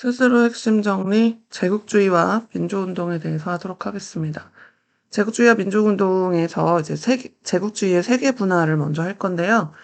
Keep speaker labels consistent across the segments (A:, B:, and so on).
A: 스스로 핵심 정리, 제국주의와 민주운동에 대해서 하도록 하겠습니다. 제국주의와 민주운동에서 이제 제국주의의 세계 분화를 먼저 할 건데요.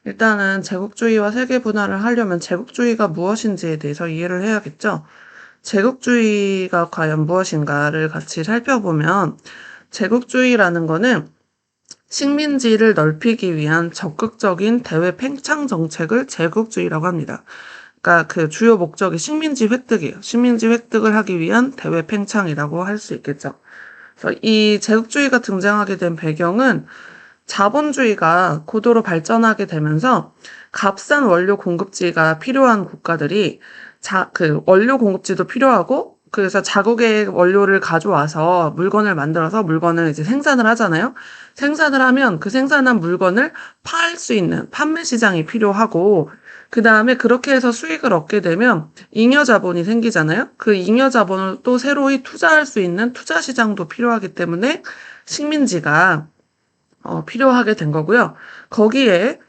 A: 일단은 제국주의와 세계 분화를 하려면 제국주의가 무엇인지에 대해서 이해를 해야겠죠. 제국주의가 과연 무엇인가를 같이 살펴보면 제국주의라는 거는 식민지를 넓히기 위한 적극적인 대외 팽창 정책을 제국주의라고 합니다. 그러니까 그 주요 목적이 식민지 획득이에요. 식민지 획득을 하기 위한 대외 팽창이라고 할 수 있겠죠. 그래서 이 제국주의가 등장하게 된 배경은 자본주의가 고도로 발전하게 되면서 값싼 원료 공급지가 필요한 국가들이 그 원료 공급지도 필요하고 그래서 자국의 원료를 가져와서 물건을 만들어서 물건을 이제 생산을 하잖아요. 생산을 하면 그 생산한 물건을 팔 수 있는 판매 시장이 필요하고 그 다음에 그렇게 해서 수익을 얻게 되면 잉여 자본이 생기잖아요. 그 잉여 자본을 또 새로이 투자할 수 있는 투자 시장도 필요하기 때문에 식민지가 필요하게 된 거고요. 거기에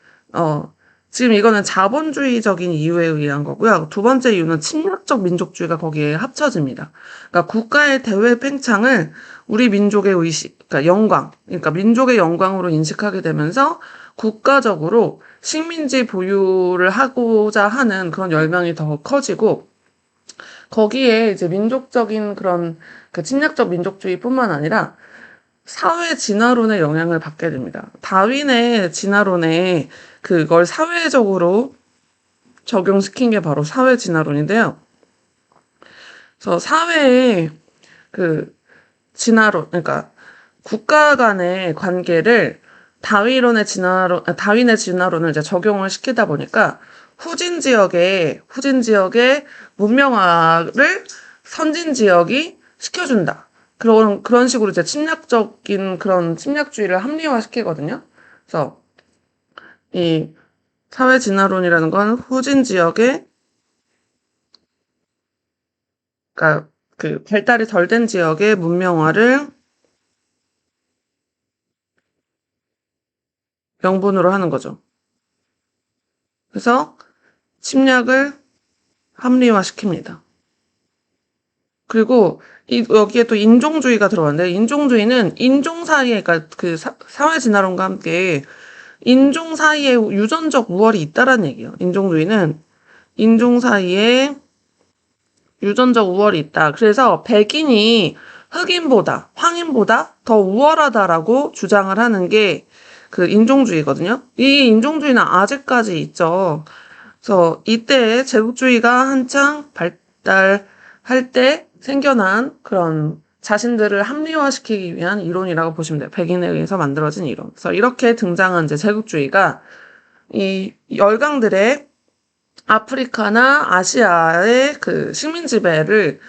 A: 지금 이거는 자본주의적인 이유에 의한 거고요. 두 번째 이유는 침략적 민족주의가 거기에 합쳐집니다. 그러니까 국가의 대외 팽창을 우리 민족의 의식, 그러니까 영광, 그러니까 민족의 영광으로 인식하게 되면서 국가적으로 식민지 보유를 하고자 하는 그런 열망이 더 커지고 거기에 이제 민족적인 그런 그 침략적 민족주의뿐만 아니라 사회 진화론의 영향을 받게 됩니다. 다윈의 진화론에 그걸 사회적으로 적용시킨 게 바로 사회 진화론인데요. 그래서 사회의 그 진화론, 그러니까 국가 간의 관계를 다윈의 진화론을 이제 적용을 시키다 보니까 후진 지역의 문명화를 선진 지역이 시켜준다. 그런 식으로 이제 침략적인 그런 침략주의를 합리화시키거든요. 그래서 이 사회 진화론이라는 건 후진 지역의 그러니까 그 발달이 덜 된 지역의 문명화를 명분으로 하는 거죠. 그래서 침략을 합리화시킵니다. 그리고 여기에 또 인종주의가 들어갔는데 인종주의는 인종 사이에 그러니까 그 사회 진화론과 함께 인종 사이에 유전적 우월이 있다라는 얘기예요. 인종주의는 인종 사이에 유전적 우월이 있다. 그래서 백인이 흑인보다 황인보다 더 우월하다라고 주장을 하는 게 그 인종주의거든요. 이 인종주의는 아직까지 있죠. 그래서 이때 제국주의가 한창 발달할 때 생겨난 그런 자신들을 합리화시키기 위한 이론이라고 보시면 돼요. 백인에 의해서 만들어진 이론. 그래서 이렇게 등장한 이제 제국주의가 이 열강들의 아프리카나 아시아의 그 식민 지배를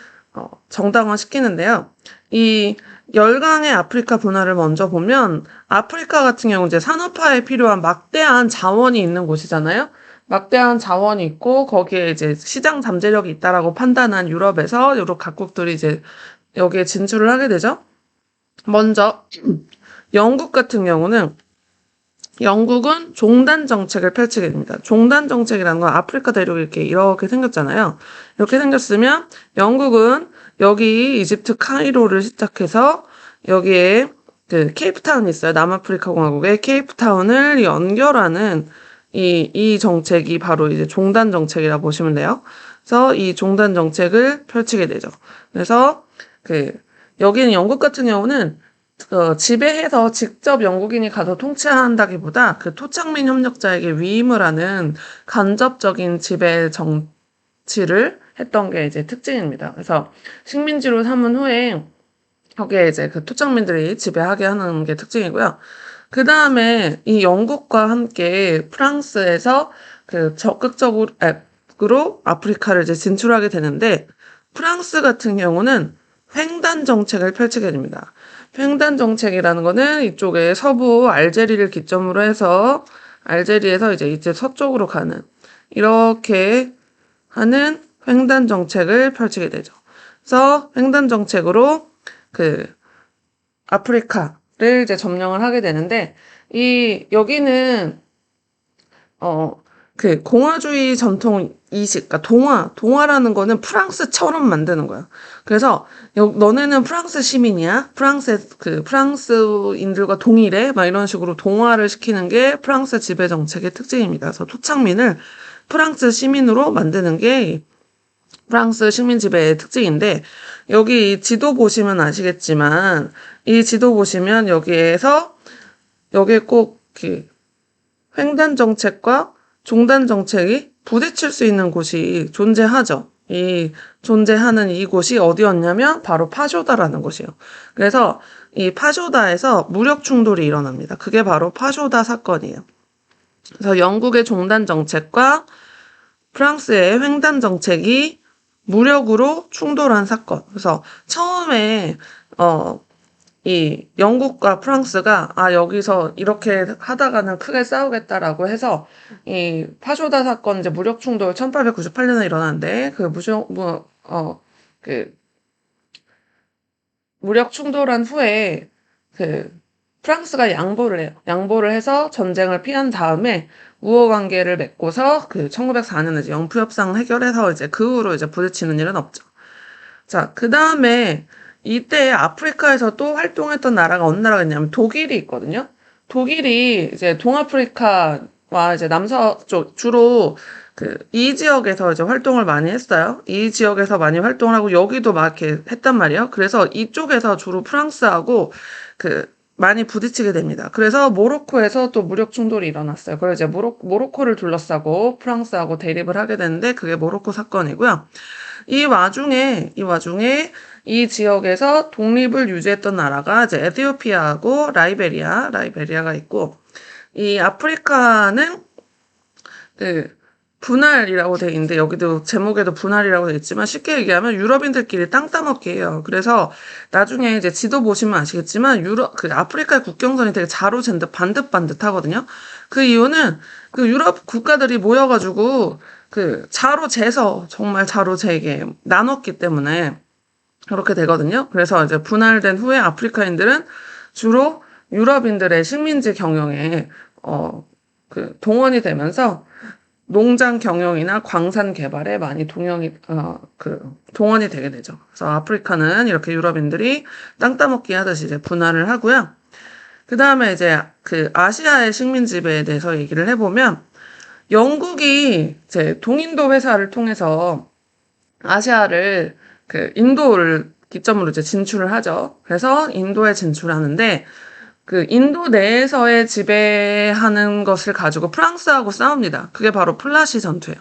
A: 정당화시키는데요. 이 열강의 아프리카 분화를 먼저 보면 아프리카 같은 경우 이제 산업화에 필요한 막대한 자원이 있는 곳이잖아요. 막대한 자원이 있고 거기에 이제 시장 잠재력이 있다라고 판단한 유럽에서 유럽 각국들이 이제 여기에 진출을 하게 되죠. 먼저 영국 같은 경우는 영국은 종단 정책을 펼치게 됩니다. 종단 정책이라는 건 아프리카 대륙이 이렇게 생겼잖아요. 이렇게 생겼으면 영국은 여기 이집트 카이로를 시작해서 여기에 그 케이프타운이 있어요. 남아프리카 공화국의 케이프타운을 연결하는 이 정책이 바로 이제 종단 정책이라 보시면 돼요. 그래서 이 종단 정책을 펼치게 되죠. 그래서 여기는 영국 같은 경우는 지배해서 직접 영국인이 가서 통치한다기보다 그 토착민 협력자에게 위임을 하는 간접적인 지배 정치를 했던 게 이제 특징입니다. 그래서 식민지로 삼은 후에 거기에 이제 그 토착민들이 지배하게 하는 게 특징이고요. 그 다음에 이 영국과 함께 프랑스에서 그 적극적으로 아프리카를 이제 진출하게 되는데 프랑스 같은 경우는 횡단 정책을 펼치게 됩니다. 횡단 정책이라는 거는 이쪽에 서부 알제리를 기점으로 해서 알제리에서 이제 서쪽으로 가는 이렇게 하는 횡단 정책을 펼치게 되죠. 그래서 횡단 정책으로 그 아프리카를 이제 점령을 하게 되는데 여기는 그 공화주의 전통 이식, 그러니까 동화라는 거는 프랑스처럼 만드는 거야. 그래서 너네는 프랑스 시민이야? 프랑스인들과 동일해? 막 이런 식으로 동화를 시키는 게 프랑스 지배 정책의 특징입니다. 그래서 토착민을 프랑스 시민으로 만드는 게 프랑스 식민 지배의 특징인데, 여기 지도 보시면 아시겠지만, 이 지도 보시면 여기에 꼭 횡단 정책과 종단 정책이 부딪힐 수 있는 곳이 존재하죠. 존재하는 이곳이 어디였냐면 바로 파쇼다라는 곳이에요. 그래서 이 파쇼다에서 무력 충돌이 일어납니다. 그게 바로 파쇼다 사건이에요. 그래서 영국의 종단 정책과 프랑스의 횡단 정책이 무력으로 충돌한 사건. 그래서 처음에 이 영국과 프랑스가 여기서 이렇게 하다가는 크게 싸우겠다라고 해서 이 파쇼다 사건, 이제 무력 충돌 1898년에 일어났는데, 무력 충돌한 후에 프랑스가 양보를 해요. 양보를 해서 전쟁을 피한 다음에 우호 관계를 맺고서 1904년에 이제 영푸협상 해결해서 이제 그 후로 이제 부딪히는 일은 없죠. 자, 그 다음에 이때 아프리카에서 또 활동했던 나라가 어느 나라가 있냐면 독일이 있거든요. 독일이 이제 동아프리카와 이제 남서쪽 주로 이 지역에서 이제 활동을 많이 했어요. 이 지역에서 많이 활동을 하고 여기도 막 이렇게 했단 말이에요. 그래서 이쪽에서 주로 프랑스하고 많이 부딪히게 됩니다. 그래서 모로코에서 또 무력 충돌이 일어났어요. 그래서 이제 모로코를 둘러싸고 프랑스하고 대립을 하게 되는데 그게 모로코 사건이고요. 이 와중에 이 지역에서 독립을 유지했던 나라가 이제 에티오피아하고 라이베리아가 있고, 이 아프리카는 분할이라고 돼 있는데, 여기도 제목에도 분할이라고 돼 있지만 쉽게 얘기하면 유럽인들끼리 땅 따먹기 해요. 그래서 나중에 이제 지도 보시면 아시겠지만 아프리카의 국경선이 되게 자로 잰 듯 반듯반듯하거든요. 그 이유는 유럽 국가들이 모여가지고 자로 재서 정말 자로 재게 나눴기 때문에 그렇게 되거든요. 그래서 이제 분할된 후에 아프리카인들은 주로 유럽인들의 식민지 경영에 동원이 되면서 농장 경영이나 광산 개발에 많이 동원이 되게 되죠. 그래서 아프리카는 이렇게 유럽인들이 땅 따먹기 하듯이 이제 분할을 하고요. 그 다음에 이제 아시아의 식민 지배에 대해서 얘기를 해보면, 영국이 이제 동인도 회사를 통해서 아시아를 인도를 기점으로 이제 진출을 하죠. 그래서 인도에 진출하는데, 인도 내에서의 지배하는 것을 가지고 프랑스하고 싸웁니다. 그게 바로 플라시 전투예요.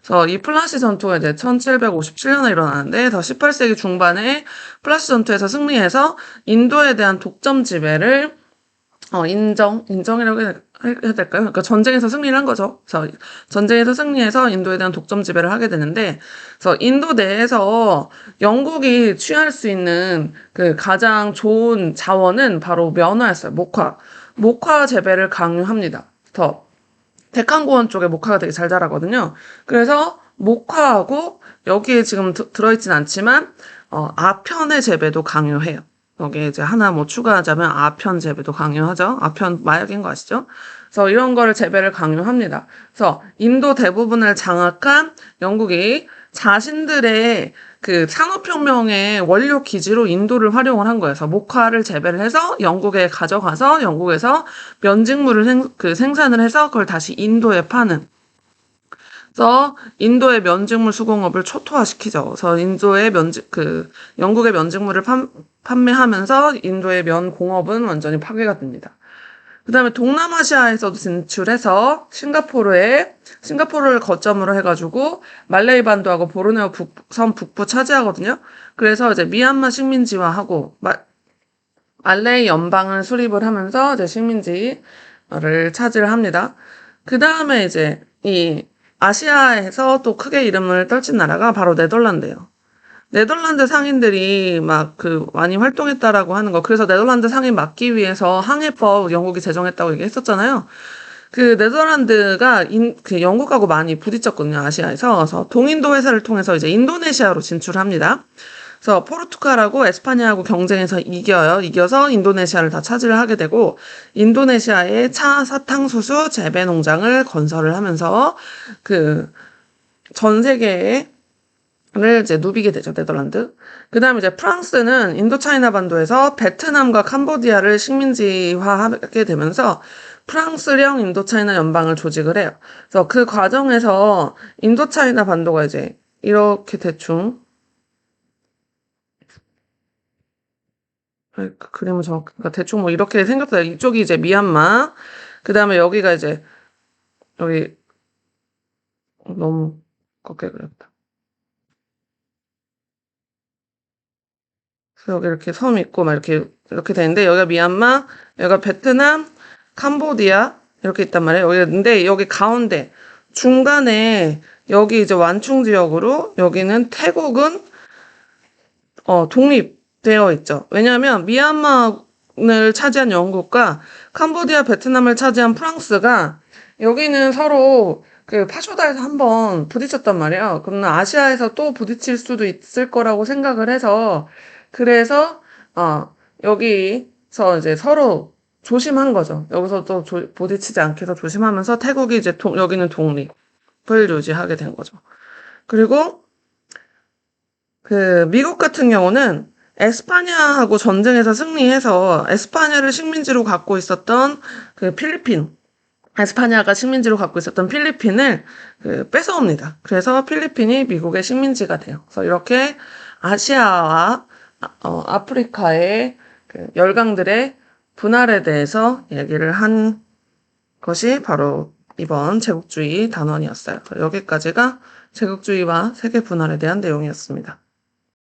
A: 그래서 이 플라시 전투가 이제 1757년에 일어나는데, 더 18세기 중반에 플라시 전투에서 승리해서 인도에 대한 독점 지배를 인정이라고 해야 될까요? 그러니까 전쟁에서 승리를 한 거죠. 그래서 전쟁에서 승리해서 인도에 대한 독점 지배를 하게 되는데, 그래서 인도 내에서 영국이 취할 수 있는 가장 좋은 자원은 바로 면화였어요. 목화 재배를 강요합니다. 더 데칸고원 쪽에 목화가 되게 잘 자라거든요. 그래서 목화하고 여기에 지금 들어있진 않지만 아편의 재배도 강요해요. 여기에 이제 하나 추가하자면 아편 재배도 강요하죠. 아편 마약인 거 아시죠? 그래서 이런 거를 재배를 강요합니다. 그래서 인도 대부분을 장악한 영국이 자신들의 산업혁명의 원료 기지로 인도를 활용을 한 거예요. 그래서 목화를 재배를 해서 영국에 가져가서 영국에서 면직물을 생산을 해서 그걸 다시 인도에 파는. 그래서 인도의 면직물 수공업을 초토화시키죠. 그래서 영국의 면직물을 판매하면서 인도의 면 공업은 완전히 파괴가 됩니다. 그 다음에 동남아시아에서도 진출해서 싱가포르를 거점으로 해가지고 말레이 반도하고 보르네오 섬 북부 차지하거든요. 그래서 이제 미얀마 식민지화하고 말레이 연방을 수립을 하면서 이제 식민지를 차지를 합니다. 그 다음에 이제 이 아시아에서 또 크게 이름을 떨친 나라가 바로 네덜란드예요. 네덜란드 상인들이 많이 활동했다라고 하는 거. 그래서 네덜란드 상인 막기 위해서 항해법 영국이 제정했다고 얘기했었잖아요. 네덜란드가 영국하고 많이 부딪혔거든요, 아시아에서. 그래서 동인도 회사를 통해서 이제 인도네시아로 진출합니다. 그래서 포르투갈하고 에스파냐하고 경쟁해서 이겨요. 이겨서 인도네시아를 다 차지를 하게 되고 인도네시아에 차 사탕수수 재배 농장을 건설을 하면서 그 전 세계에 를 이제 누비게 되죠, 네덜란드. 그 다음에 이제 프랑스는 인도차이나 반도에서 베트남과 캄보디아를 식민지화하게 되면서 프랑스령 인도차이나 연방을 조직을 해요. 그래서 그 과정에서 인도차이나 반도가 이제 이렇게 대충, 그림은 그러니까 대충 뭐 이렇게 생겼어요. 이쪽이 이제 미얀마, 그 다음에 여기가 이제, 여기, 너무 꺾게 그렸다. 그래서 여기 이렇게 섬 있고 막 이렇게 되는데 여기가 미얀마, 여기가 베트남, 캄보디아 이렇게 있단 말이에요. 근데 여기 가운데 중간에 여기 이제 완충 지역으로 여기는 태국은 독립되어 있죠. 왜냐하면 미얀마를 차지한 영국과 캄보디아, 베트남을 차지한 프랑스가 여기는 서로 그 파쇼다에서 한번 부딪혔단 말이에요. 그러면 아시아에서 또 부딪힐 수도 있을 거라고 생각을 해서 그래서 여기서 이제 서로 조심한 거죠. 여기서 또 부딪히지 않게 해서 조심하면서 태국이 이제 여기는 독립을 유지하게 된 거죠. 그리고 그 미국 같은 경우는 에스파냐하고 전쟁에서 승리해서 에스파냐를 식민지로 갖고 있었던 그 필리핀, 에스파냐가 식민지로 갖고 있었던 필리핀을 뺏어옵니다. 그래서 필리핀이 미국의 식민지가 돼요. 그래서 이렇게 아시아와 아프리카의 그 열강들의 분할에 대해서 얘기를 한 것이 바로 이번 제국주의 단원이었어요. 여기까지가 제국주의와 세계 분할에 대한 내용이었습니다.